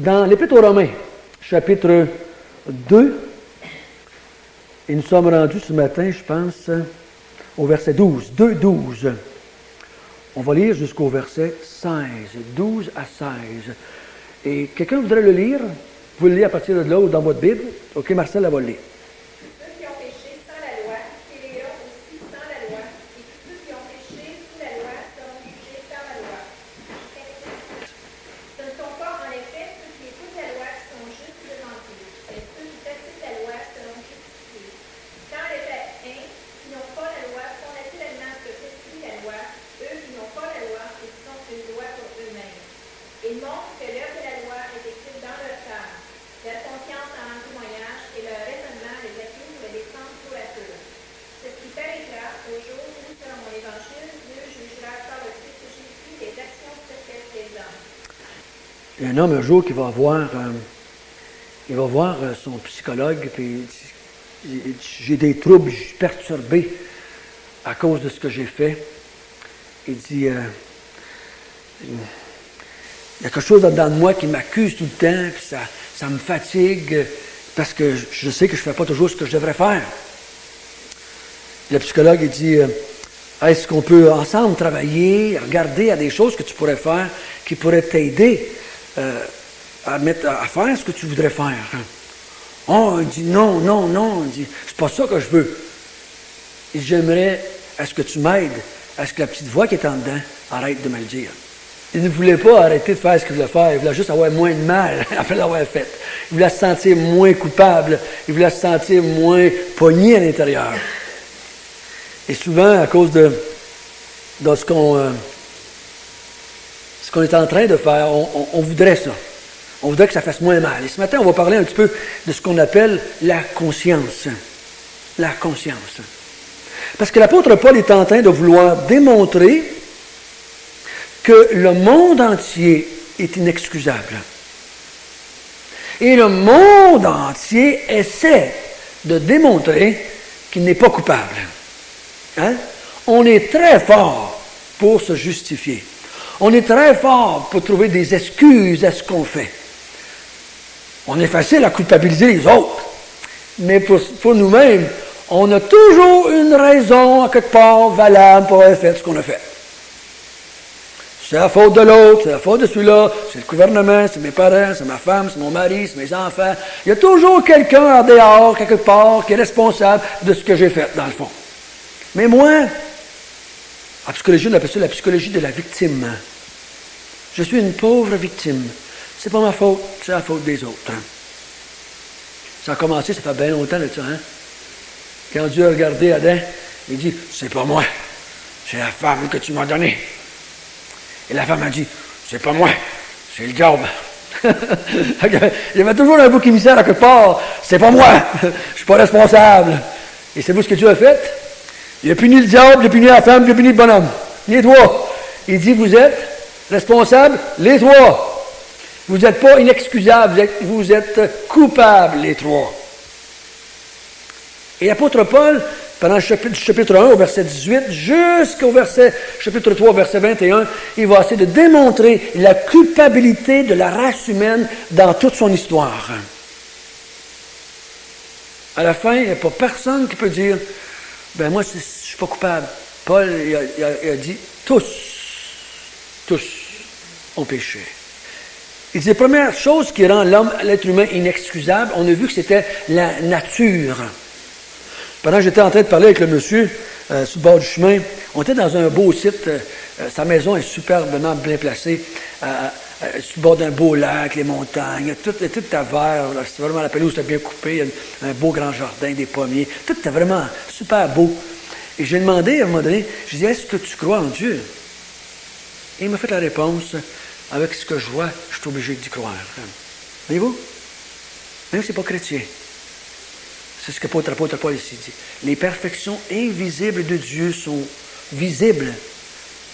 Dans l'Épître aux Romains, chapitre 2, et nous sommes rendus ce matin, je pense, au verset 12, 2, 12. On va lire jusqu'au verset 16, 12 à 16. Et quelqu'un voudrait le lire? Vous le lire à partir de là ou dans votre Bible? OK, Marcel, elle va le lire. Ceux qui ont péché sans la loi, et Léa aussi sans la loi, et ceux qui ont péché sous la loi seront jugés par la loi. Ce ne sont pas en effet ceux qui écoutent la loi qui sont justes devant Dieu, mais ceux qui pratiquent la loi seront justifiés. Quand les païens qui n'ont pas la loi font naturellement ce que prescrit la loi, eux qui n'ont pas la loi, ils sont une loi pour eux-mêmes. Ils montrent que l'œuvre de la loi est écrite dans leur cœur. Leur conscience en rend témoignage et leur raisonnement les accuse ou les défend tour à tour. C'est ce qui paraîtra au jour où, selon mon évangile, Dieu jugera par le Christ Jésus les actions secrètes des hommes. Il y a un homme un jour qui va voir, son psychologue, puis il dit, j'ai des troubles, je suis perturbé à cause de ce que j'ai fait. Il dit, il y a quelque chose dedans de moi qui m'accuse tout le temps, puis ça me fatigue, parce que je sais que je ne fais pas toujours ce que je devrais faire. Le psychologue, il dit, est-ce qu'on peut ensemble travailler, regarder à des choses que tu pourrais faire, qui pourraient t'aider à faire ce que tu voudrais faire? Oh, il dit, non, il dit, c'est pas ça que je veux. Il dit, j'aimerais, est-ce que tu m'aides, à ce que la petite voix qui est en dedans arrête de me le dire. Il ne voulait pas arrêter de faire ce qu'il voulait faire. Il voulait juste avoir moins de mal après l'avoir fait. Il voulait se sentir moins coupable. Il voulait se sentir moins pogné à l'intérieur. Et souvent, à cause de ce qu'on est en train de faire, on voudrait ça. On voudrait que ça fasse moins mal. Et ce matin, on va parler un petit peu de ce qu'on appelle la conscience. La conscience. Parce que l'apôtre Paul est en train de vouloir démontrer que le monde entier est inexcusable. Et le monde entier essaie de démontrer qu'il n'est pas coupable. Hein? On est très fort pour se justifier. On est très fort pour trouver des excuses à ce qu'on fait. On est facile à culpabiliser les autres. Mais pour nous-mêmes, on a toujours une raison, à quelque part, valable pour avoir fait ce qu'on a fait. C'est la faute de l'autre, c'est la faute de celui-là, c'est le gouvernement, c'est mes parents, c'est ma femme, c'est mon mari, c'est mes enfants. Il y a toujours quelqu'un en dehors, quelque part, qui est responsable de ce que j'ai fait, dans le fond. Mais moi, en psychologie, on appelle ça la psychologie de la victime. Je suis une pauvre victime. C'est pas ma faute, c'est la faute des autres. Hein. Ça a commencé, ça fait bien longtemps de ça. Hein? Quand Dieu a regardé Adam, il dit, c'est pas moi, c'est la femme que tu m'as donnée. Et la femme a dit, c'est pas moi, c'est le diable. Il y avait toujours un bouc émissaire à quelque part, c'est pas moi, je suis pas responsable. Et c'est vous ce que Dieu a fait? Il a puni le diable, il a puni la femme, il a puni le bonhomme. Les trois. Il dit, vous êtes responsables, les trois. Vous n'êtes pas inexcusables, vous êtes coupables, les trois. Et l'apôtre Paul, pendant le chapitre 1, au verset 18, jusqu'au chapitre 3, verset 21, il va essayer de démontrer la culpabilité de la race humaine dans toute son histoire. À la fin, il n'y a pas personne qui peut dire, ben moi, je ne suis pas coupable. Paul, il a dit, tous ont péché. Il dit, la première chose qui rend l'être humain inexcusable, on a vu que c'était la nature. Pendant que j'étais en train de parler avec le monsieur sur le bord du chemin, on était dans un beau site. Sa maison est superbement bien placée, sur le bord d'un beau lac, les montagnes, tout était vert. C'était vraiment la pelouse était bien coupée, un beau grand jardin, des pommiers. Tout était vraiment super beau. Et j'ai demandé à un moment donné, j'ai dit, est-ce que tu crois en Dieu? Et il m'a fait la réponse, avec ce que je vois, je suis obligé d'y croire. Voyez-vous? Même si ce n'est pas chrétien. C'est ce que l'apôtre Paul ici dit. Les perfections invisibles de Dieu sont visibles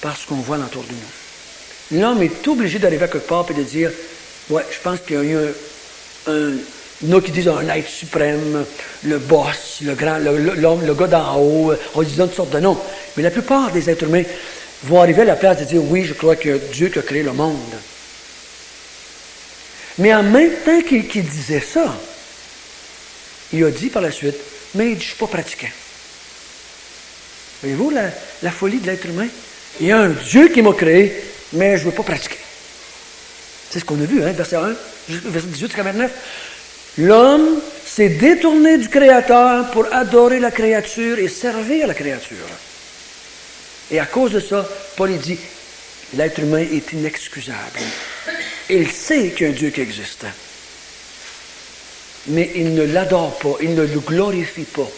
par ce qu'on voit autour de nous. L'homme est obligé d'arriver à quelque part et de dire, ouais, je pense qu'il y a eu il y en a qui disent un être suprême, le boss, l'homme, le gars d'en haut, on dit toutes sortes de noms. Mais la plupart des êtres humains vont arriver à la place de dire, oui, je crois qu'il y a Dieu qui a créé le monde. Mais en même temps qu'il disait ça, il a dit par la suite, mais il dit, je ne suis pas pratiquant. Voyez-vous la folie de l'être humain? Il y a un Dieu qui m'a créé, mais je ne veux pas pratiquer. C'est ce qu'on a vu, hein, verset 1, verset 18 jusqu'à 29. L'homme s'est détourné du Créateur pour adorer la créature et servir la créature. Et à cause de ça, Paul dit, l'être humain est inexcusable. Il sait qu'il y a un Dieu qui existe. Mais il ne l'adore pas, il ne le glorifie pas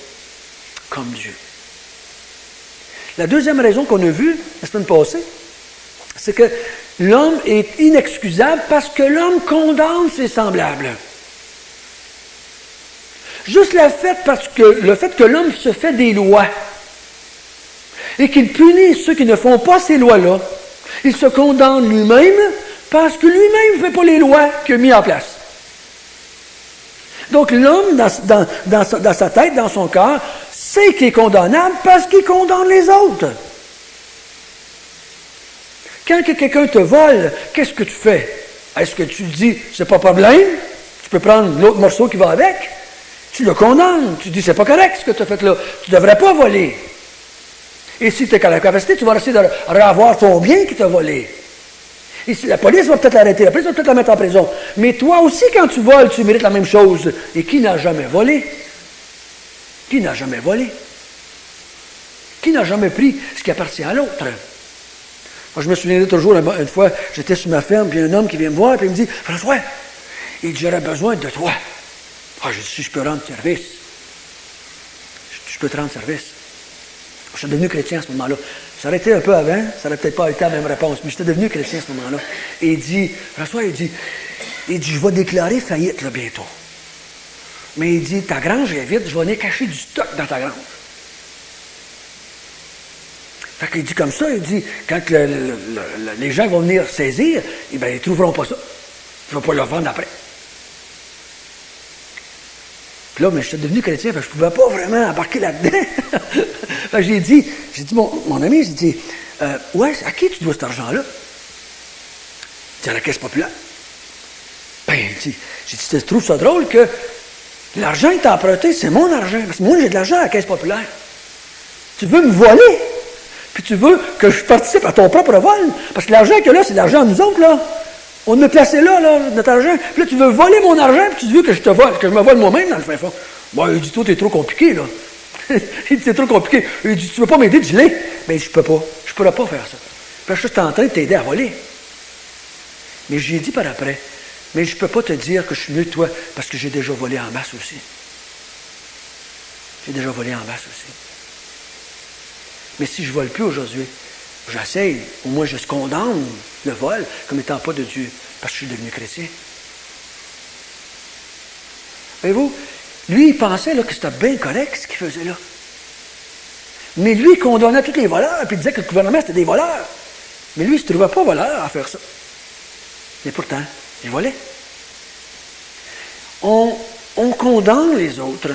comme Dieu. La deuxième raison qu'on a vue la semaine passée, c'est que l'homme est inexcusable parce que l'homme condamne ses semblables. Juste le fait que l'homme se fait des lois et qu'il punit ceux qui ne font pas ces lois-là, il se condamne lui-même parce que lui-même ne fait pas les lois qu'il a mis en place. Donc l'homme, dans sa tête, dans son cœur, sait qu'il est condamnable parce qu'il condamne les autres. Quand quelqu'un te vole, qu'est-ce que tu fais? Est-ce que tu dis, c'est pas problème, tu peux prendre l'autre morceau qui va avec? Tu le condamnes, tu dis, c'est pas correct ce que tu as fait là, tu ne devrais pas voler. Et si tu es à la capacité, tu vas essayer de revoir ton bien qui t'a volé. Et la police va peut-être l'arrêter, la police va peut-être la mettre en prison. Mais toi aussi, quand tu voles, tu mérites la même chose. Et qui n'a jamais volé? Qui n'a jamais volé? Qui n'a jamais pris ce qui appartient à l'autre? Moi, je me souviendrai toujours, une fois, j'étais sur ma ferme, puis il y a un homme qui vient me voir, puis il me dit, « François, j'aurais besoin de toi. » Ah, j'ai dit, si je peux rendre service. Je peux te rendre service. Je suis devenu chrétien à ce moment-là. Ça aurait été un peu avant, ça n'aurait peut-être pas été la même réponse, mais j'étais devenu chrétien à ce moment-là. Et il dit, François, il dit, je vais déclarer faillite là, bientôt. Mais il dit, ta grange est vide, je vais venir cacher du stock dans ta grange. Fait qu'il dit comme ça, il dit, quand les gens vont venir saisir, eh bien, ils ne trouveront pas ça. Je ne vais pas leur vendre après. Puis là, mais je suis devenu chrétien, fait que je ne pouvais pas vraiment embarquer là-dedans. Fait que j'ai dit, mon ami, j'ai dit, ouais, à qui tu dois cet argent-là? Il dit, à la Caisse populaire. Ben, j'ai dit, tu trouves ça drôle que l'argent est emprunté, c'est mon argent. Parce que moi, j'ai de l'argent à la Caisse populaire. Tu veux me voler? Puis tu veux que je participe à ton propre vol? Parce que l'argent qu'il y a là, c'est l'argent de nous autres, là. On me placé là, notre argent. Puis là, tu veux voler mon argent, puis tu veux que je te vole, que je me vole moi-même dans le fin fond. Bon, il dit, toi, t'es trop compliqué, là. Il dit, c'est trop compliqué. Il dit, tu veux pas m'aider? Je l'ai. Mais je peux pas. Je ne pourrais pas faire ça. Parce que je suis en train de t'aider à voler. Mais j'ai dit par après, mais je ne peux pas te dire que je suis mieux que toi, parce que j'ai déjà volé en masse aussi. J'ai déjà volé en masse aussi. Mais si je ne vole plus aujourd'hui, j'essaye, au moins je condamne le vol comme étant pas de Dieu, parce que je suis devenu chrétien. Voyez-vous, lui, il pensait là, que c'était bien correct ce qu'il faisait là. Mais lui, il condamnait tous les voleurs, puis il disait que le gouvernement, c'était des voleurs. Mais lui, il ne se trouvait pas voleur à faire ça. Mais pourtant, il volait. On condamne les autres,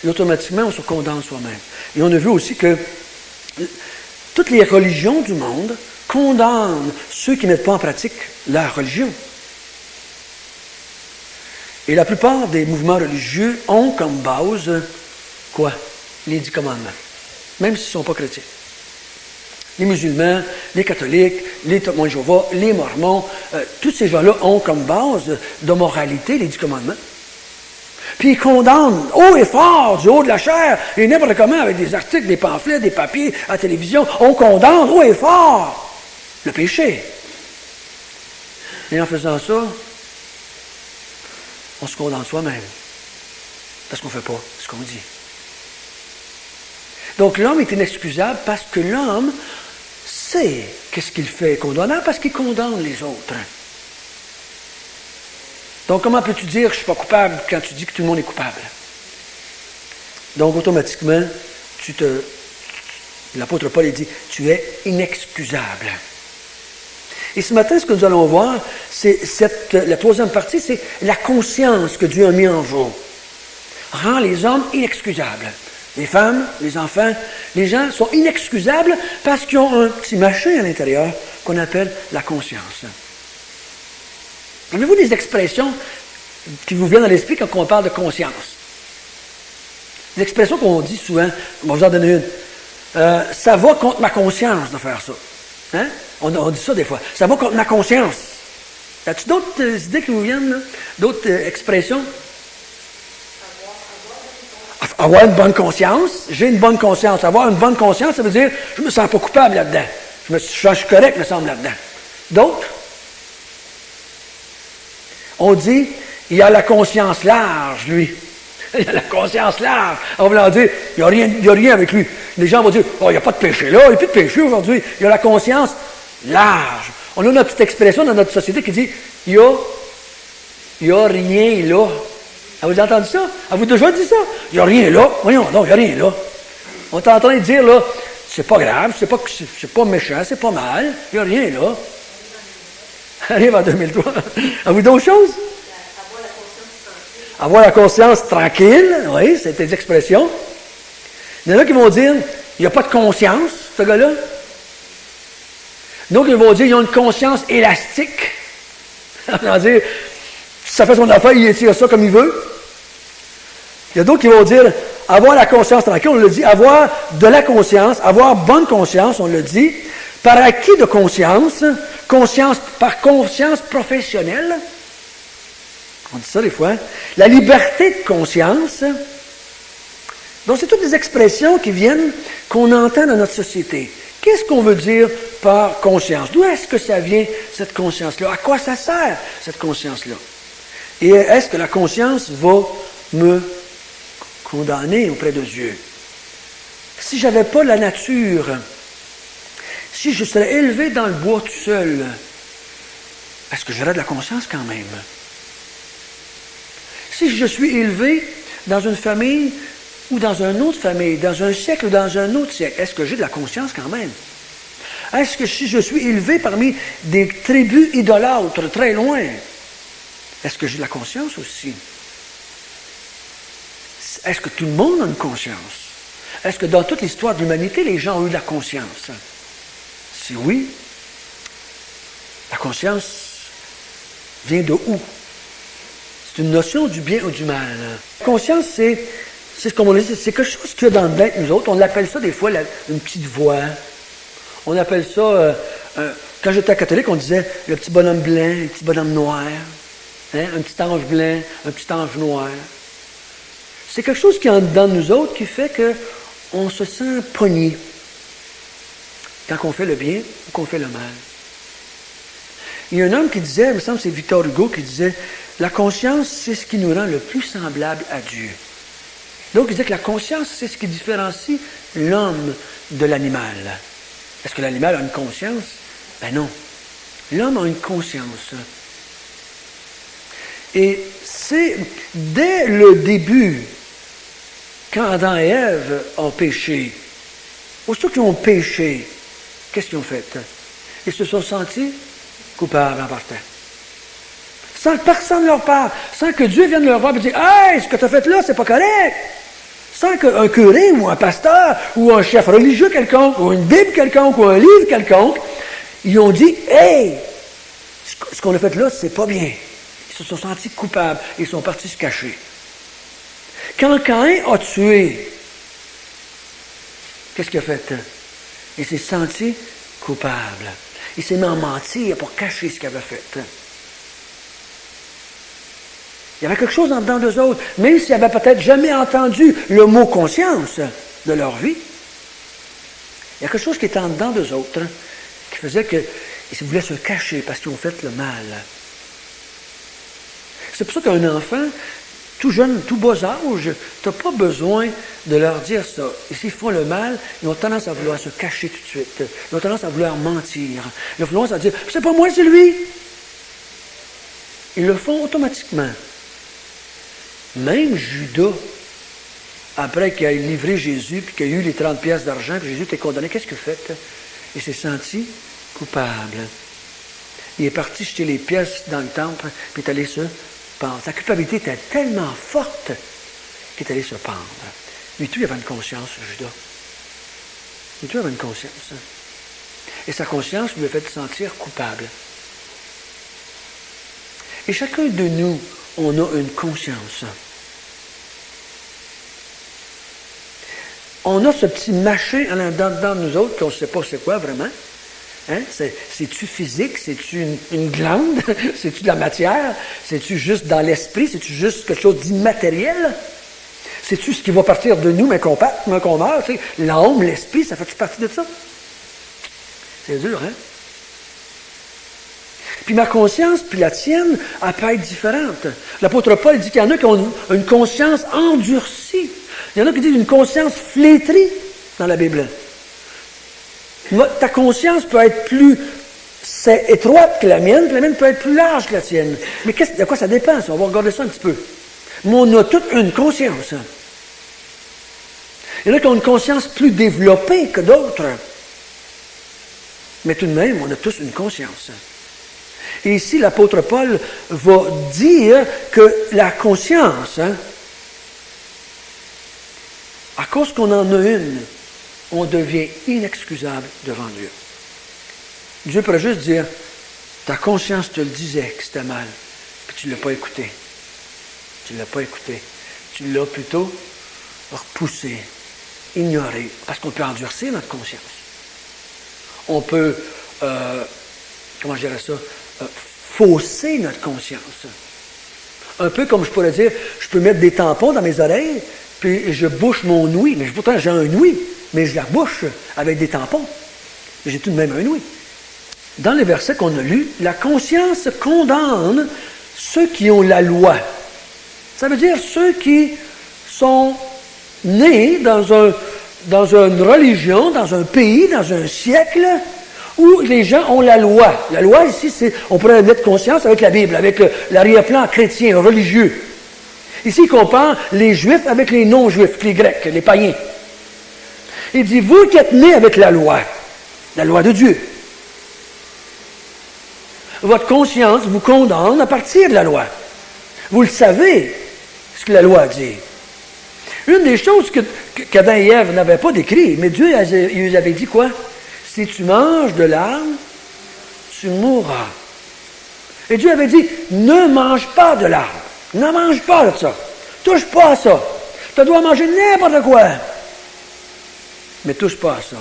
et automatiquement, on se condamne soi-même. Et on a vu aussi que toutes les religions du monde condamnent ceux qui ne mettent pas en pratique leur religion. Et la plupart des mouvements religieux ont comme base, quoi? Les 10 commandements, même s'ils ne sont pas chrétiens. Les musulmans, les catholiques, les témoins de Jéhovah, les mormons, tous ces gens-là ont comme base de moralité les 10 commandements. Puis ils condamnent haut et fort, du haut de la chair, et n'importe comment, avec des articles, des pamphlets, des papiers, à la télévision, on condamne haut et fort le péché. Et en faisant ça, on se condamne soi-même, parce qu'on ne fait pas ce qu'on dit. Donc l'homme est inexcusable parce que l'homme sait qu'est-ce qu'il fait condamnable, parce qu'il condamne les autres. Donc, comment peux-tu dire que je ne suis pas coupable quand tu dis que tout le monde est coupable? Donc, automatiquement, l'apôtre Paul dit, tu es inexcusable. Et ce matin, ce que nous allons voir, c'est la troisième partie, c'est la conscience que Dieu a mis en vous. Rend les hommes inexcusables. Les femmes, les enfants, les gens sont inexcusables parce qu'ils ont un petit machin à l'intérieur qu'on appelle la conscience. Avez-vous des expressions qui vous viennent à l'esprit quand on parle de conscience? Des expressions qu'on dit souvent, on va vous en donner une. Ça va contre ma conscience de faire ça. Hein? On dit ça des fois. Ça va contre ma conscience. Y a-t-il d'autres idées qui vous viennent, là? D'autres expressions? Avoir une bonne conscience. J'ai une bonne conscience. Avoir une bonne conscience, ça veut dire je ne me sens pas coupable là-dedans. Je suis correct, me semble, là-dedans. D'autres? On dit, il a la conscience large, lui. Il a la conscience large. En voulant dire, il n'y a rien avec lui. Les gens vont dire, oh, il n'y a pas de péché là, il n'y a plus de péché aujourd'hui. Il a la conscience large. On a notre petite expression dans notre société qui dit, il n'y a rien là. Avez-vous entendu ça? Avez-vous déjà dit ça? Il n'y a rien là. Voyons, non, il n'y a rien là. On est en train de dire, là, c'est pas grave, c'est pas méchant, c'est pas mal. Il n'y a rien là. Arrive en 2003. Avez-vous d'autres choses? Avoir la conscience tranquille. Oui, c'est des expressions. Il y en a qui vont dire, il n'y a pas de conscience, ce gars-là. D'autres qui vont dire, ils ont une conscience élastique. C'est-à-dire, si ça fait son affaire, il étire ça comme il veut. Il y a d'autres qui vont dire, avoir la conscience tranquille, on le dit, avoir de la conscience, avoir bonne conscience, on le dit, par acquis de conscience, par conscience professionnelle. On dit ça des fois. La liberté de conscience. Donc, c'est toutes des expressions qui viennent, qu'on entend dans notre société. Qu'est-ce qu'on veut dire par conscience? D'où est-ce que ça vient, cette conscience-là? À quoi ça sert, cette conscience-là? Et est-ce que la conscience va me condamner auprès de Dieu? Si je n'avais pas la nature, si je serais élevé dans le bois tout seul, est-ce que j'aurais de la conscience quand même? Si je suis élevé dans une famille ou dans une autre famille, dans un siècle ou dans un autre siècle, est-ce que j'ai de la conscience quand même? Est-ce que si je suis élevé parmi des tribus idolâtres très loin, est-ce que j'ai de la conscience aussi? Est-ce que tout le monde a une conscience? Est-ce que dans toute l'histoire de l'humanité, les gens ont eu de la conscience? Si oui, la conscience vient de où? C'est une notion du bien ou du mal. La conscience, c'est comme on dit, c'est quelque chose qu'il y a dans le dedans de nous autres. On appelle ça des fois une petite voix. On appelle ça, quand j'étais catholique, on disait le petit bonhomme blanc, le petit bonhomme noir. Hein? Un petit ange blanc, un petit ange noir. C'est quelque chose qui est en dedans de nous autres qui fait qu'on se sent pogné quand on fait le bien ou qu'on fait le mal. Il y a un homme qui disait, il me semble que c'est Victor Hugo qui disait, la conscience, c'est ce qui nous rend le plus semblable à Dieu. Donc, il disait que la conscience, c'est ce qui différencie l'homme de l'animal. Est-ce que l'animal a une conscience? Ben non. L'homme a une conscience. Et c'est dès le début, quand Adam et Ève ont péché, aussitôt qu'ils ont péché, qu'est-ce qu'ils ont fait? Ils se sont sentis coupables en partant. Sans que personne leur parle, sans que Dieu vienne leur voir et dire « Hey, ce que tu as fait là, c'est pas correct! » Sans qu'un curé ou un pasteur ou un chef religieux quelconque ou une Bible quelconque ou un livre quelconque, ils ont dit « Hey, ce qu'on a fait là, c'est pas bien. » Ils se sont sentis coupables et ils sont partis se cacher. Quand Caïn a tué, qu'est-ce qu'il a fait? Il s'est senti coupable. Il s'est mis à mentir pour cacher ce qu'il avait fait. Il y avait quelque chose en dedans d'eux autres, même s'ils n'avaient peut-être jamais entendu le mot conscience de leur vie. Il y a quelque chose qui était en dedans d'eux autres, qui faisait qu'ils voulaient se cacher parce qu'ils ont fait le mal. C'est pour ça qu'un enfant, tout jeune, tout bas âge, tu n'as pas besoin de leur dire ça. Et s'ils font le mal, ils ont tendance à vouloir se cacher tout de suite. Ils ont tendance à vouloir mentir. Ils ont tendance à dire « C'est pas moi, c'est lui ». Ils le font automatiquement. Même Judas, après qu'il ait livré Jésus, puis qu'il ait eu les 30 pièces d'argent, puis Jésus était condamné, qu'est-ce qu'il a fait? Il s'est senti coupable. Il est parti jeter les pièces dans le temple, puis il est allé se pendre. Sa culpabilité était tellement forte qu'il est allé se pendre. Lui, tout, il avait une conscience, Judas. Lui, tout, il avait une conscience. Et sa conscience lui a fait se sentir coupable. Et chacun de nous, on a une conscience. On a ce petit machin dans nous autres qu'on ne sait pas c'est quoi vraiment. Hein? C'est-tu physique? C'est-tu une glande? C'est-tu de la matière? C'est-tu juste dans l'esprit? C'est-tu juste quelque chose d'immatériel? C'est-tu ce qui va partir de nous, mais qu'on meurt? Tu sais, l'âme, l'esprit, ça fait-tu partie de ça? C'est dur, hein? Puis ma conscience, puis la tienne, elle peut être différente. L'apôtre Paul dit qu'il y en a qui ont une conscience endurcie. Il y en a qui disent une conscience flétrie dans la Bible. Ta conscience peut être plus étroite que la mienne peut être plus large que la tienne. Mais de quoi ça dépend, ça? On va regarder ça un petit peu. Mais on a toute une conscience. Il y en a qui ont une conscience plus développée que d'autres. Mais tout de même, on a tous une conscience. Et ici, l'apôtre Paul va dire que la conscience, à cause qu'on en a une, on devient inexcusable devant Dieu. Dieu pourrait juste dire, ta conscience te le disait que c'était mal, puis tu ne l'as pas écouté. Tu ne l'as pas écouté. Tu l'as plutôt repoussé, ignoré, parce qu'on peut endurcir notre conscience. On peut, comment je dirais ça, fausser notre conscience. Un peu comme je pourrais dire, je peux mettre des tampons dans mes oreilles, puis je bouche mon ouïe, mais pourtant j'ai un ouïe, mais je la bouche avec des tampons. Mais j'ai tout de même un ouïe. Dans les versets qu'on a lus, la conscience condamne ceux qui ont la loi. Ça veut dire ceux qui sont nés dans une religion, dans un pays, dans un siècle, où les gens ont la loi. La loi, ici, on pourrait mettre conscience avec la Bible, avec l'arrière-plan chrétien, religieux. Ici, il compare les Juifs avec les non-Juifs, les Grecs, les païens. Il dit, vous qui êtes nés avec la loi de Dieu, votre conscience vous condamne à partir de la loi. Vous le savez, ce que la loi dit. Une des choses qu'Adam et Ève n'avaient pas décrit, mais Dieu il avait dit quoi? Si tu manges de l'arbre, tu mourras. Et Dieu avait dit, ne mange pas de l'arbre. Ne mange pas de ça. Touche pas à ça. Tu dois manger n'importe quoi. Mais touche pas à ça.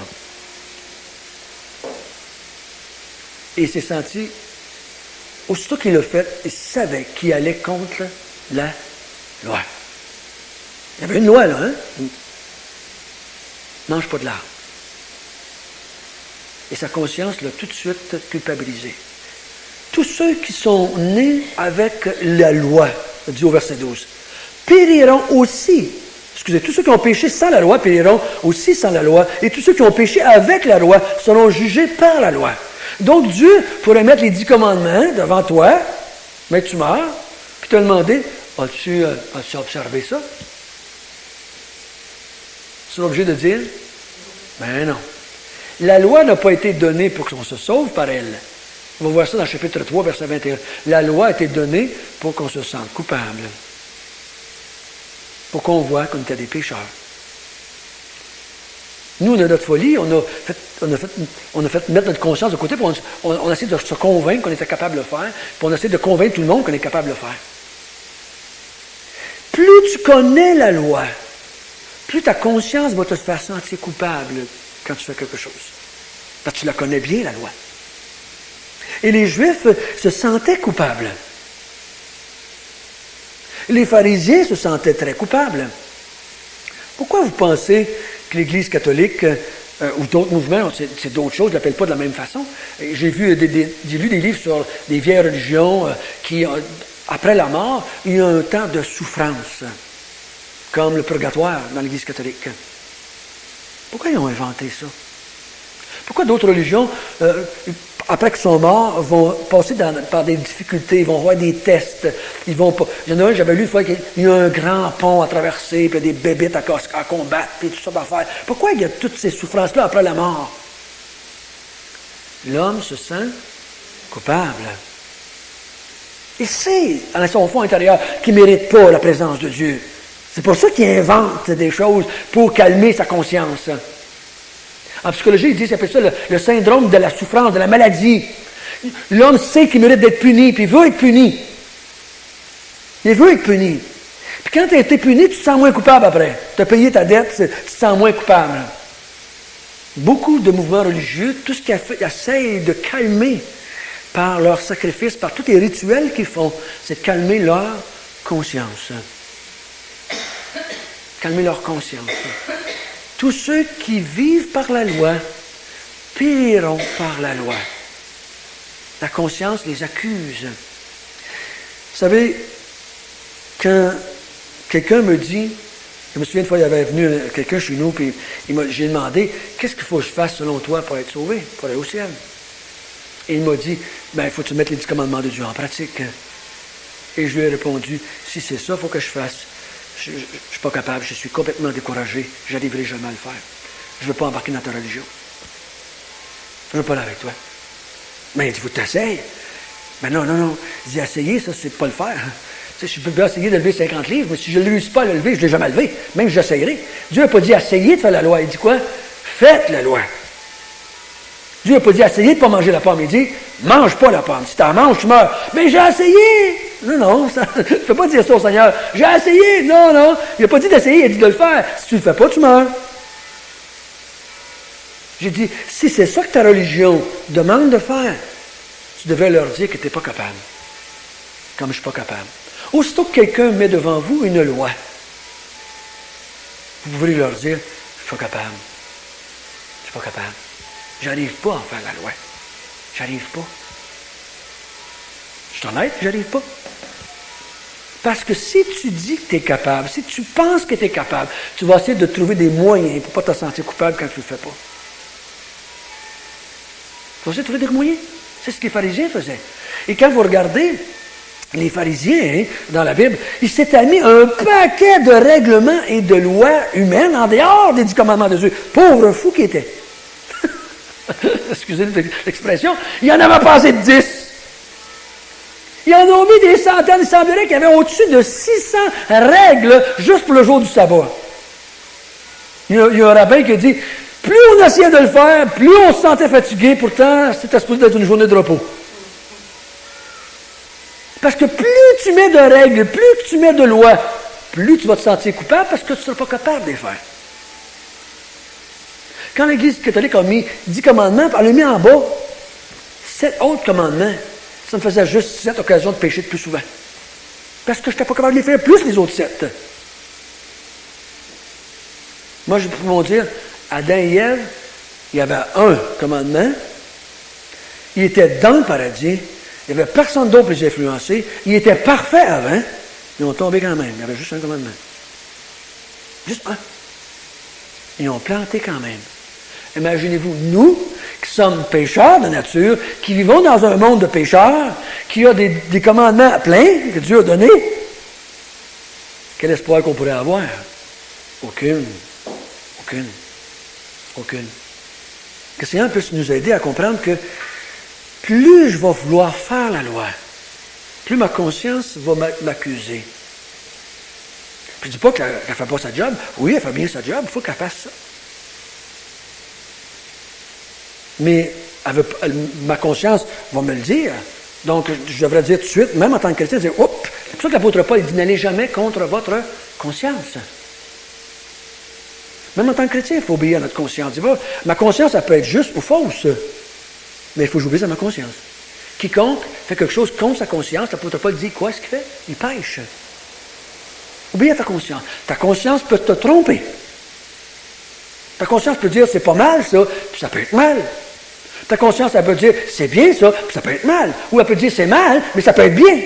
Et il s'est senti, aussitôt qu'il l'a fait, il savait qu'il allait contre la loi. Il y avait une loi, là, hein? Mange pas de l'arbre. Et sa conscience l'a tout de suite culpabilisé. Tous ceux qui sont nés avec la loi, dit au verset 12, périront aussi. Excusez, tous ceux qui ont péché sans la loi périront aussi sans la loi. Et tous ceux qui ont péché avec la loi seront jugés par la loi. Donc Dieu pourrait mettre les 10 commandements devant toi, mais tu meurs, puis te demander, as-tu observé ça? Tu seras obligé de dire, ben non. La loi n'a pas été donnée pour qu'on se sauve par elle. On va voir ça dans le chapitre 3, verset 21. La loi a été donnée pour qu'on se sente coupable. Pour qu'on voit qu'on était des pécheurs. Nous, de notre folie, on a fait mettre notre conscience de côté, puis on a essayé de se convaincre qu'on était capable de le faire, puis on a essayé de convaincre tout le monde qu'on est capable de le faire. Plus tu connais la loi, plus ta conscience va te faire sentir coupable quand tu fais quelque chose. Parce que tu la connais bien, la loi. Et les Juifs se sentaient coupables. Les pharisiens se sentaient très coupables. Pourquoi vous pensez que l'Église catholique ou d'autres mouvements, c'est d'autres choses, je ne l'appelle pas de la même façon. J'ai lu des livres sur des vieilles religions qui, après la mort, il y a un temps de souffrance, comme le purgatoire dans l'Église catholique. Pourquoi ils ont inventé ça? Pourquoi d'autres religions, après qu'ils sont morts, vont passer par des difficultés, ils vont avoir des tests, il y en a un, j'avais lu une fois qu'il y a un grand pont à traverser, puis il y a des bébites à combattre, puis tout ça à faire. Pourquoi il y a toutes ces souffrances-là après la mort? L'homme se sent coupable. Il sait, à son fond intérieur, qu'il ne mérite pas la présence de Dieu. C'est pour ça qu'il invente des choses pour calmer sa conscience. En psychologie, ils appellent ça le syndrome de la souffrance, de la maladie. L'homme sait qu'il mérite d'être puni, puis il veut être puni. Il veut être puni. Puis quand tu as été puni, tu te sens moins coupable après. Tu as payé ta dette, tu te sens moins coupable. Beaucoup de mouvements religieux, tout ce qu'ils essayent de calmer par leur sacrifice, par tous les rituels qu'ils font, c'est de calmer leur conscience. Calmer leur conscience. Tous ceux qui vivent par la loi périront par la loi. La conscience les accuse. Vous savez, quand quelqu'un me dit, je me souviens une fois, il y avait venu quelqu'un chez nous, puis j'ai demandé, qu'est-ce qu'il faut que je fasse selon toi pour être sauvé, pour aller au ciel? Et il m'a dit, il faut que tu mettes les 10 commandements de Dieu en pratique. Et je lui ai répondu, si c'est ça, il faut que je fasse. Je ne suis pas capable, je suis complètement découragé, je n'arriverai jamais à le faire. Je ne veux pas embarquer dans ta religion. Je ne veux pas aller avec toi. Mais il dit, il faut que tu essayes. Ben non. Il dit, essayer, ça, c'est pas le faire. Tu sais, je peux bien essayer de lever 50 livres, mais si je ne réussis pas à le lever, je ne l'ai jamais levé. Même j'essayerai. Dieu n'a pas dit essayer de faire la loi. Il dit quoi? Faites la loi. Dieu n'a pas dit essayez de ne pas manger la pomme. Il dit, mange pas la pomme. Si tu en manges, tu meurs. Mais j'ai essayé. Non, tu ne peux pas dire ça au Seigneur. J'ai essayé. Non. Il n'a pas dit d'essayer, il a dit de le faire. Si tu ne le fais pas, tu meurs. J'ai dit, si c'est ça que ta religion demande de faire, tu devrais leur dire que tu n'es pas capable. Comme je ne suis pas capable. Aussitôt que quelqu'un met devant vous une loi, vous pouvez leur dire, je ne suis pas capable. Je ne suis pas capable. J'arrive pas à faire la loi. J'arrive pas. Je suis honnête, j'arrive pas. Parce que si tu dis que tu es capable, si tu penses que tu es capable, tu vas essayer de trouver des moyens pour ne pas te sentir coupable quand tu ne le fais pas. Tu vas essayer de trouver des moyens. C'est ce que les pharisiens faisaient. Et quand vous regardez les pharisiens, dans la Bible, ils s'étaient mis un paquet de règlements et de lois humaines en dehors des 10 commandements de Dieu. Pauvre fou qui était. Excusez l'expression. Il y en avait passé de 10. Ils en ont mis des centaines. Il semblerait qu'il y avait au-dessus de 600 règles juste pour le jour du sabbat. Il y a un rabbin qui a dit, plus on essayait de le faire, plus on se sentait fatigué. Pourtant, c'était supposé être une journée de repos. Parce que plus tu mets de règles, plus tu mets de lois, plus tu vas te sentir coupable parce que tu ne seras pas capable de les faire. Quand l'Église catholique a mis 10 commandements, elle a mis en bas 7 autres commandements. Ça me faisait juste 7 occasions de pécher de plus souvent. Parce que je n'étais pas capable de les faire plus les autres 7. Moi, je peux vous dire, Adam et Ève, il y avait un commandement. Ils étaient dans le paradis. Il n'y avait personne d'autre pour les influencer. Ils étaient parfaits avant. Ils ont tombé quand même. Il y avait juste un commandement. Juste un. Ils ont planté quand même. Imaginez-vous, nous, qui sommes pécheurs de nature, qui vivons dans un monde de pécheurs, qui a des commandements pleins que Dieu a donnés. Quel espoir qu'on pourrait avoir? Aucune. Que le Seigneur puisse nous aider à comprendre que plus je vais vouloir faire la loi, plus ma conscience va m'accuser. Puis je ne dis pas qu'elle ne fait pas sa job. Oui, elle fait bien sa job, il faut qu'elle fasse ça. Mais ma conscience va me le dire. Donc, je devrais dire tout de suite, même en tant que chrétien, dire, oups, c'est pour ça que l'apôtre Paul dit, n'allez jamais contre votre conscience. Même en tant que chrétien, il faut obéir à notre conscience. Il dit, ma conscience, elle peut être juste ou fausse. Mais il faut que j'obéisse à ma conscience. Quiconque fait quelque chose contre sa conscience, l'apôtre Paul dit, quoi est-ce qu'il fait? Il pêche. Obéis à ta conscience. Ta conscience peut te tromper. Ta conscience peut dire, c'est pas mal ça, puis ça peut être mal. Ta conscience, elle peut dire, c'est bien ça, puis ça peut être mal. Ou elle peut dire, c'est mal, mais ça peut être bien.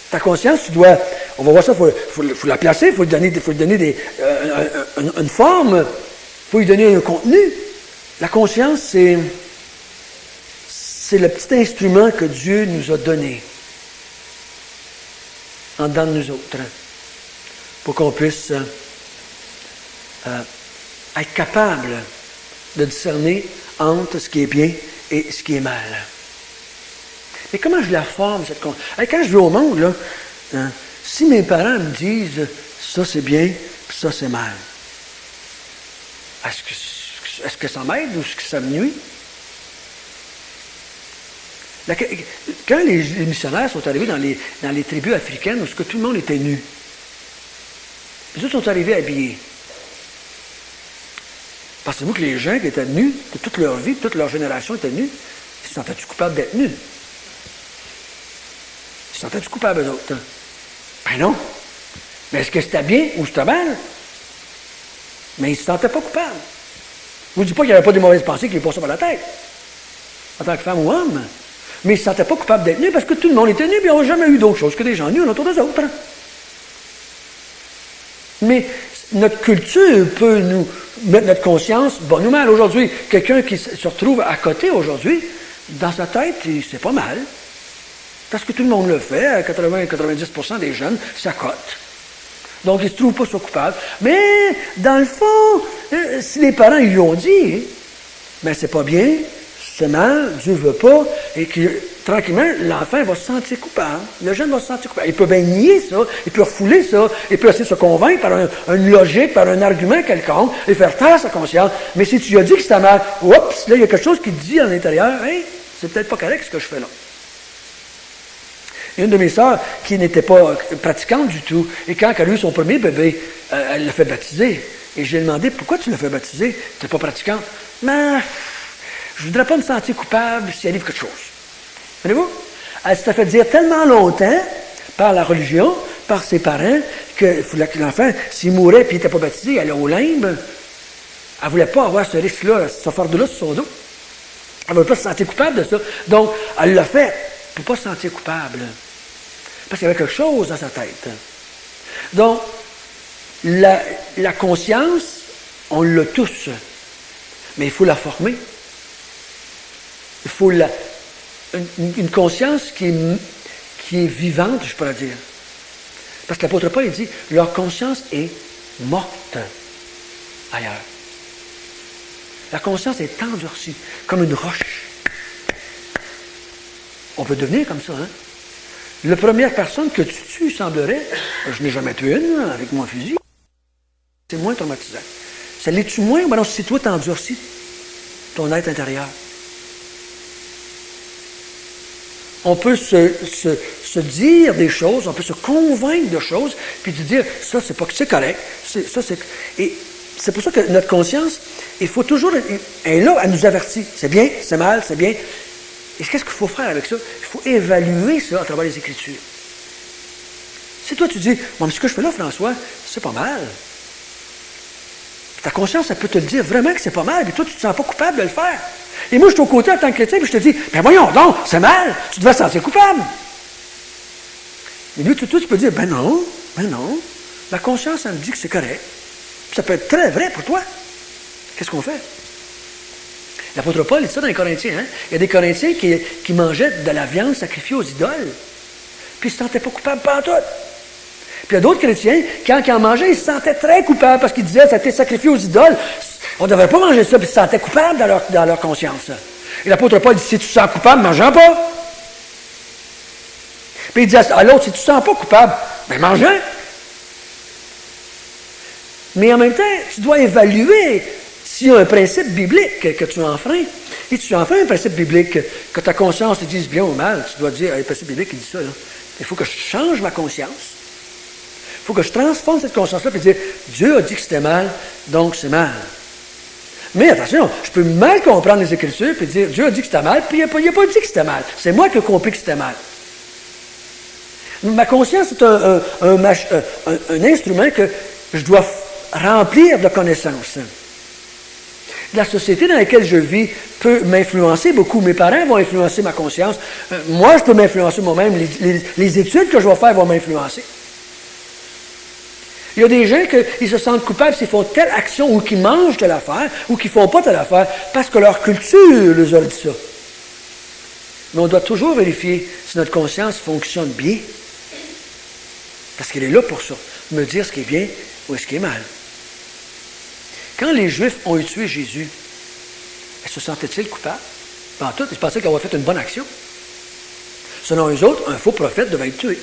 Ta conscience, tu dois, on va voir ça, il faut la placer, il faut lui donner une forme, il faut lui donner un contenu. La conscience, c'est le petit instrument que Dieu nous a donné en dedans de nous autres, pour qu'on puisse être capable de discerner entre ce qui est bien et ce qui est mal. Mais comment je la forme, cette conscience? Quand je vais au monde, là, si mes parents me disent ça c'est bien, puis ça c'est mal, est-ce que ça m'aide ou est-ce que ça me nuit? Quand les missionnaires sont arrivés dans les tribus africaines où tout le monde était nu, les autres sont arrivés habillés. Pensez-vous que les gens qui étaient nus, que toute leur vie, toute leur génération était nue, ils se sentaient-tu coupables d'être nus? Ils se sentaient-tu coupables eux autres? Ben non. Mais est-ce que c'était bien ou c'était mal? Mais ils ne se sentaient pas coupables. Je ne vous dis pas qu'il n'y avait pas de mauvaises pensées qui lui passaient par la tête, en tant que femme ou homme. Mais ils ne se sentaient pas coupables d'être nus parce que tout le monde était nu et on n'a jamais eu d'autre chose que des gens nus autour des autres. Mais notre culture peut nous mettre notre conscience bonne ou mal. Aujourd'hui, quelqu'un qui se retrouve à côté aujourd'hui, dans sa tête, c'est pas mal. Parce que tout le monde le fait, 80-90% des jeunes s'accotent. Donc, ils ne se trouvent pas coupable. Mais, dans le fond, si les parents ils lui ont dit, mais c'est pas bien, c'est mal, Dieu ne veut pas, et que tranquillement, l'enfant va se sentir coupable. Le jeune va se sentir coupable. Il peut bien nier ça, il peut refouler ça, il peut essayer de se convaincre par une logique, par un argument quelconque, et faire taire sa conscience. Mais si tu lui as dit que c'était mal, oups, là, il y a quelque chose qui te dit à l'intérieur, hey, c'est peut-être pas correct ce que je fais là. Une de mes sœurs, qui n'était pas pratiquante du tout, et quand elle a eu son premier bébé, elle l'a fait baptiser. Et j'ai demandé, pourquoi tu l'as fait baptiser? Tu n'es pas pratiquante. Mais je ne voudrais pas me sentir coupable s'il arrive quelque chose. Voyez-vous? Elle s'est fait dire tellement longtemps, par la religion, par ses parents, que l'enfant, s'il mourait et il n'était pas baptisé, il allait au limbe. Elle ne voulait pas avoir ce risque-là, ce fardeau-là sur son dos. Elle ne voulait pas se sentir coupable de ça. Donc, elle l'a fait pour ne pas se sentir coupable. Parce qu'il y avait quelque chose dans sa tête. Donc, la conscience, on l'a tous. Mais il faut la former. Il faut une conscience qui est vivante, je pourrais dire. Parce que l'apôtre Paul, il dit, leur conscience est morte ailleurs. La conscience est endurcie, comme une roche. On peut devenir comme ça, hein? La première personne que tu tues, semblerait, je n'ai jamais tué une avec mon fusil, c'est moins traumatisant. Ça l'est-tu moins? Ben non, si toi t'endurcis ton être intérieur. On peut se dire des choses, on peut se convaincre de choses, puis de dire, ça, c'est correct, et c'est pour ça que notre conscience, il faut toujours, elle est là, elle nous avertit. C'est bien, c'est mal, c'est bien. Et qu'est-ce qu'il faut faire avec ça? Il faut évaluer ça à travers les Écritures. Si toi tu dis, bon, mais ce que je fais là, François, c'est pas mal. Ta conscience, elle peut te le dire vraiment que c'est pas mal, puis toi, tu ne te sens pas coupable de le faire. Et moi, je suis au côté en tant que chrétien, puis je te dis, ben voyons donc, c'est mal, tu devrais te sentir coupable. Mais lui, tout, tu peux dire, ben non, la conscience, elle me dit que c'est correct. Puis ça peut être très vrai pour toi. Qu'est-ce qu'on fait? L'apôtre Paul dit ça dans les Corinthiens. Hein? Il y a des Corinthiens qui mangeaient de la viande sacrifiée aux idoles. Puis ils ne se sentaient pas coupables pantoute. Puis il y a d'autres chrétiens, quand ils en mangeaient, ils se sentaient très coupables parce qu'ils disaient que ça a été sacrifié aux idoles. On ne devrait pas manger ça, puis ils se sentaient coupables dans leur conscience. Et l'apôtre Paul dit, si tu te sens coupable, mange-en pas. Puis il dit à l'autre, si tu ne te sens pas coupable, ben mange-en. Mais en même temps, tu dois évaluer s'il y a un principe biblique que tu enfreins. Et tu enfreins un principe biblique, que ta conscience te dise bien ou mal, tu dois dire, le principe biblique qui dit ça, là, il faut que je change ma conscience. Il faut que je transforme cette conscience-là et dire, Dieu a dit que c'était mal, donc c'est mal. Mais attention, je peux mal comprendre les Écritures et dire, Dieu a dit que c'était mal, puis il n'a pas dit que c'était mal. C'est moi qui ai compris que c'était mal. Ma conscience est un instrument que je dois remplir de connaissances. La société dans laquelle je vis peut m'influencer beaucoup. Mes parents vont influencer ma conscience. Moi, je peux m'influencer moi-même. Les études que je vais faire vont m'influencer. Il y a des gens qui se sentent coupables s'ils font telle action ou qu'ils mangent telle affaire ou qu'ils ne font pas telle affaire parce que leur culture leur a dit ça. Mais on doit toujours vérifier si notre conscience fonctionne bien. Parce qu'elle est là pour ça. Me dire ce qui est bien ou ce qui est mal. Quand les Juifs ont tué Jésus, se sentaient-ils coupables? En tout, ils pensaient qu'ils avaient fait une bonne action. Selon eux autres, un faux prophète devait être tué.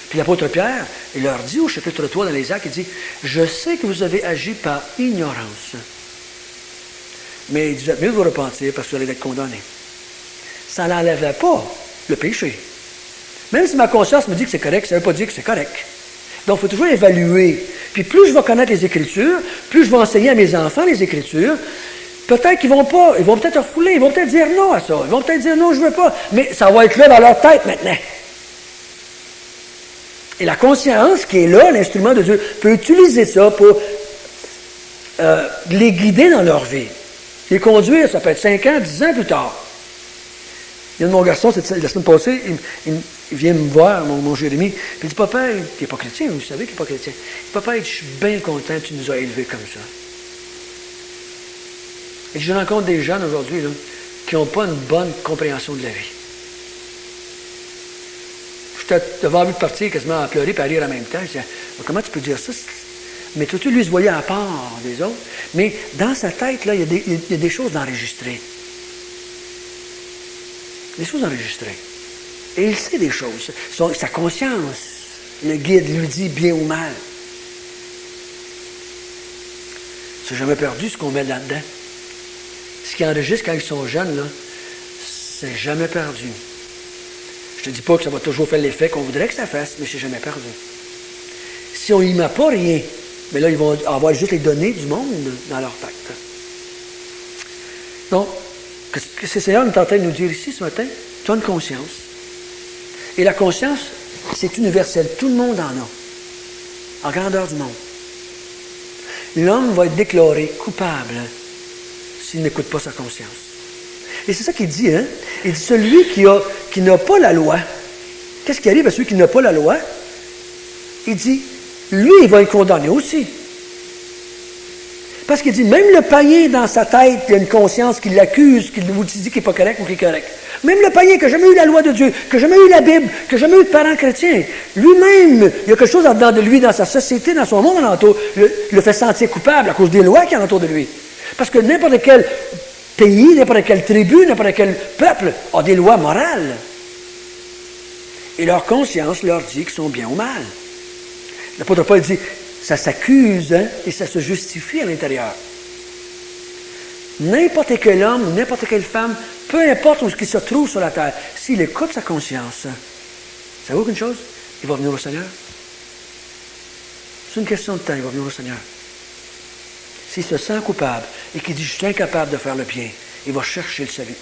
Puis l'apôtre Pierre, il leur dit au chapitre 3 dans les Actes, il dit, « Je sais que vous avez agi par ignorance. Mais il dit, « Mieux de vous repentir parce que vous allez être condamnés. » ça n'enlèverait pas le péché. Même si ma conscience me dit que c'est correct, ça ne veut pas dire que c'est correct. Donc, il faut toujours évaluer. Puis plus je vais connaître les Écritures, plus je vais enseigner à mes enfants les Écritures, peut-être qu'ils vont pas, ils vont peut-être refouler, ils vont peut-être dire non à ça, ils vont peut-être dire non, je ne veux pas, mais ça va être là dans leur tête maintenant. Et la conscience qui est là, l'instrument de Dieu, peut utiliser ça pour les guider dans leur vie. Les conduire, ça peut être 5 ans, 10 ans plus tard. Il y a un de mon garçon, la semaine passée, il vient me voir, mon Jérémie, puis il dit, papa, tu n'es pas chrétien, vous savez qu'il n'est pas chrétien. Il dit, papa, je suis bien content que tu nous as élevés comme ça. Et je rencontre des jeunes aujourd'hui là, qui n'ont pas une bonne compréhension de la vie. J'étais devant lui de partir quasiment à pleurer et à rire en même temps. Je disais, comment tu peux dire ça? Mais tout lui se voyait à part des autres. Mais dans sa tête, là, il y a des choses d'enregistrées. Des choses enregistrées. Et il sait des choses. Sa conscience, le guide lui dit bien ou mal. C'est jamais perdu ce qu'on met là-dedans. Ce qui enregistre quand ils sont jeunes, là, c'est jamais perdu. Je ne te dis pas que ça va toujours faire l'effet qu'on voudrait que ça fasse, mais c'est jamais perdu. Si on n'y met pas rien, mais là, ils vont avoir juste les données du monde dans leur tête. Donc, qu'est-ce que le Seigneur est en train de nous dire ici ce matin? Tu as une conscience. Et la conscience, c'est universel. Tout le monde en a. En grandeur du monde. L'homme va être déclaré coupable s'il n'écoute pas sa conscience. Et c'est ça qu'il dit, hein? Il dit, celui qui n'a pas la loi, qu'est-ce qui arrive à celui qui n'a pas la loi? Il dit, lui, il va être condamné aussi. Parce qu'il dit, même le païen dans sa tête, il a une conscience qui l'accuse, qui vous dit qu'il n'est pas correct ou qu'il est correct. Même le païen qui n'a jamais eu la loi de Dieu, qui n'a jamais eu la Bible, qui n'a jamais eu de parents chrétiens, lui-même, il y a quelque chose en dedans de lui, dans sa société, dans son monde alentour, le fait sentir coupable à cause des lois qui alentour de lui. Parce que n'importe quel pays, n'importe quelle tribu, n'importe quel peuple a des lois morales. Et leur conscience leur dit qu'ils sont bien ou mal. L'apôtre Paul dit, ça s'accuse hein, et ça se justifie à l'intérieur. N'importe quel homme ou n'importe quelle femme, peu importe où il se trouve sur la terre, s'il écoute sa conscience, ça vaut qu'une chose, il va venir au Seigneur. C'est une question de temps, il va venir au Seigneur. S'il se sent coupable et qu'il dit « je suis incapable de faire le bien », il va chercher le salut.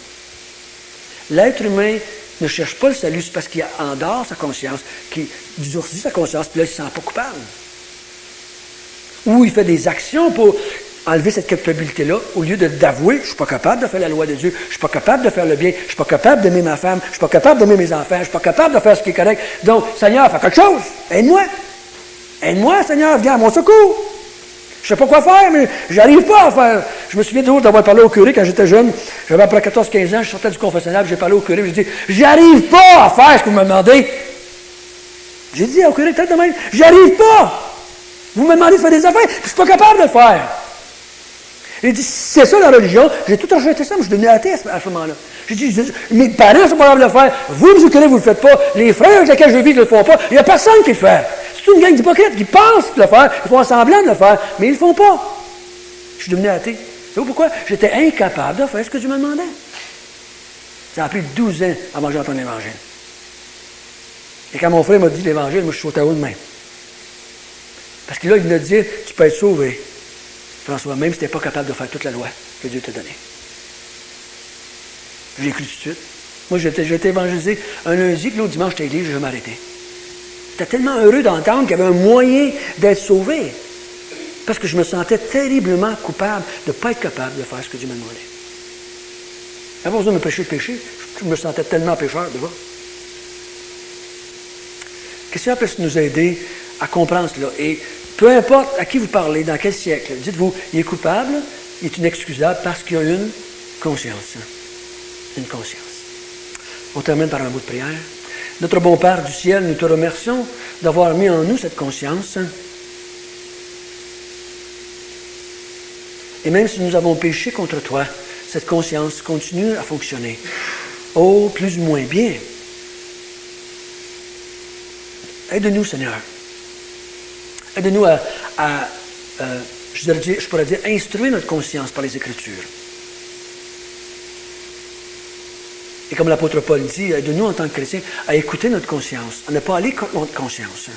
L'être humain ne cherche pas le salut, c'est parce qu'il a en dehors sa conscience, qu'il durcit sa conscience, puis là, il ne se sent pas coupable. Ou il fait des actions pour enlever cette culpabilité-là, au lieu d'avouer « je ne suis pas capable de faire la loi de Dieu, je ne suis pas capable de faire le bien, je ne suis pas capable d'aimer ma femme, je ne suis pas capable d'aimer mes enfants, je ne suis pas capable de faire ce qui est correct. Donc, Seigneur, fais quelque chose, aide-moi. Aide-moi, Seigneur, viens à mon secours. Je ne sais pas quoi faire, mais j'arrive pas à faire. Je me souviens toujours d'avoir parlé au curé quand j'étais jeune. J'avais après 14-15 ans, je sortais du confessionnal, j'ai parlé au curé, j'ai dit, j'arrive pas à faire ce que vous me demandez. J'ai dit au curé, peut-être de même, j'arrive pas. Vous me demandez de faire des affaires, je ne suis pas capable de le faire. Il dit, c'est ça la religion. J'ai tout rejeté ça, mais je suis devenu athée à ce moment-là. J'ai dit, mes parents sont pas capables de le faire. Vous, monsieur curé, vous ne le faites pas. Les frères avec lesquels je vis ne le font pas. Il n'y a personne qui le fait. C'est toute une gang d'hypocrites qui pensent le faire, ils font semblant de le faire, mais ils ne le font pas. Je suis devenu athée. Savez-vous pourquoi? J'étais incapable de faire ce que Dieu me demandait. Ça a pris 12 ans avant que j'entende l'Évangile. Et quand mon frère m'a dit l'Évangile, moi je suis sauté à haut de main. Parce que là, il venait de dire, tu peux être sauvé, François, même si tu n'es pas capable de faire toute la loi que Dieu t'a donnée. J'ai cru tout de suite. Moi, j'ai été évangélisé un lundi, puis l'autre dimanche, j'étais à l'église, je vais m'arrêter. J'étais tellement heureux d'entendre qu'il y avait un moyen d'être sauvé. Parce que je me sentais terriblement coupable de ne pas être capable de faire ce que Dieu m'a demandé. Il n'y a pas besoin de me pécher le péché. Je me sentais tellement pécheur, de voir. Que le Seigneur puisse nous aider à comprendre cela. Et peu importe à qui vous parlez, dans quel siècle, dites-vous, il est coupable, il est inexcusable parce qu'il a une conscience. Une conscience. On termine par un mot de prière. Notre bon Père du ciel, nous te remercions d'avoir mis en nous cette conscience. Et même si nous avons péché contre toi, cette conscience continue à fonctionner. Oh, plus ou moins bien. Aide-nous, Seigneur. Aide-nous je pourrais dire, instruire notre conscience par les Écritures. Et comme l'apôtre Paul dit, aide-nous en tant que chrétiens à écouter notre conscience, à ne pas aller contre notre conscience,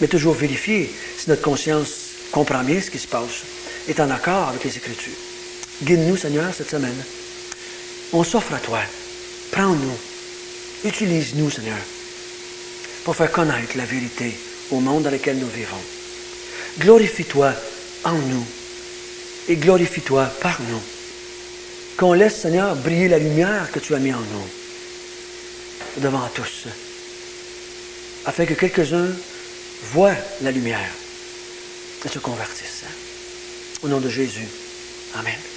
mais toujours vérifier si notre conscience comprend bien ce qui se passe, est en accord avec les Écritures. Guide-nous, Seigneur, cette semaine. On s'offre à toi. Prends-nous. Utilise-nous, Seigneur, pour faire connaître la vérité au monde dans lequel nous vivons. Glorifie-toi en nous et glorifie-toi par nous. Qu'on laisse, Seigneur, briller la lumière que tu as mise en nous devant tous, afin que quelques-uns voient la lumière et se convertissent. Au nom de Jésus. Amen.